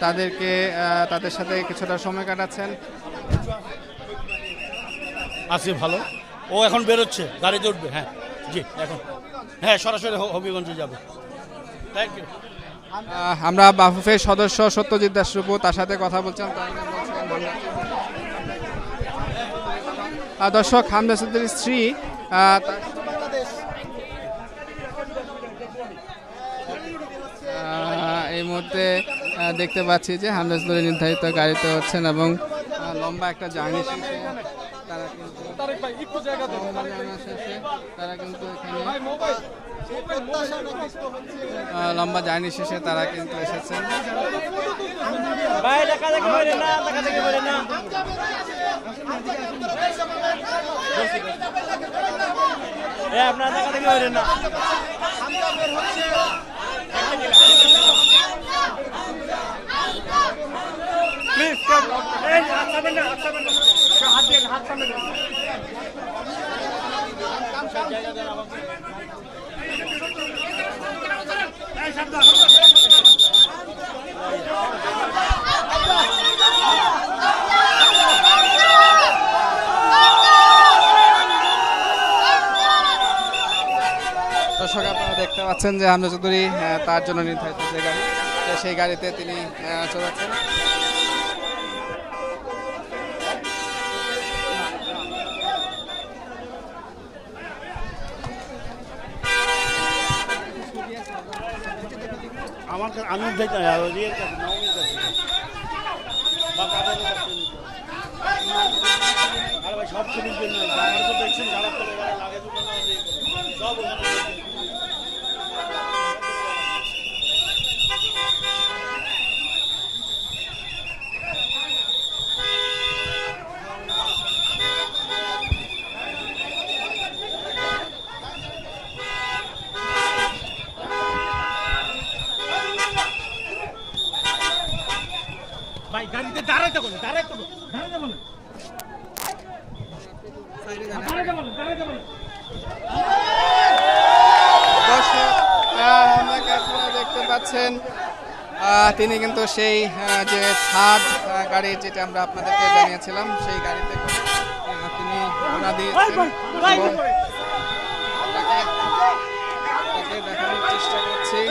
তাদেরকে তাদের সাথে কিছুটা সময় কাটাচ্ছেন। আছি ভালো, ও এখন বেরোচ্ছে, গাড়িতে উঠবে। হ্যাঁ জি, এখন হ্যাঁ সরাসরি হবিগঞ্জে যাবে। Thank you. আমরা বাফুফের সদস্য সত্যজিৎ দাস রূপু তার সাথে কথা বলছিলাম। দর্শক, হামজা চৌধুরীর স্ত্রী এই মুহূর্তে দেখতে পাচ্ছি যে হামজা চৌধুরী নির্ধারিত গাড়িতে হচ্ছেন এবং লম্বা একটা জার্নি শেষে তারা কিন্তু লম্বা জার্নি শেষে তারা কিন্তু এসেছেন। আপনার দেখা দেখি হইলেন না। প্লিজ দর্শক, আপনারা দেখতে পাচ্ছেন যে হামজা চৌধুরী তার জন্য নির্ধারিত যে গাড়ি, সেই গাড়িতে তিনি চলাচ্ছেন। আমি সব ছবির জন্য দেখছেন সব ভাই গাড়িতে দাঁড়াইতে বলে দেখতে পাচ্ছেন তিনি কিন্তু সেই যে ছাদ গাড়ি যেটা আমরা আপনাদেরকে জানিয়েছিলাম সেই গাড়িতে তিনি রওনা দিয়েছেন। তাকে দেখানোর চেষ্টা করছি।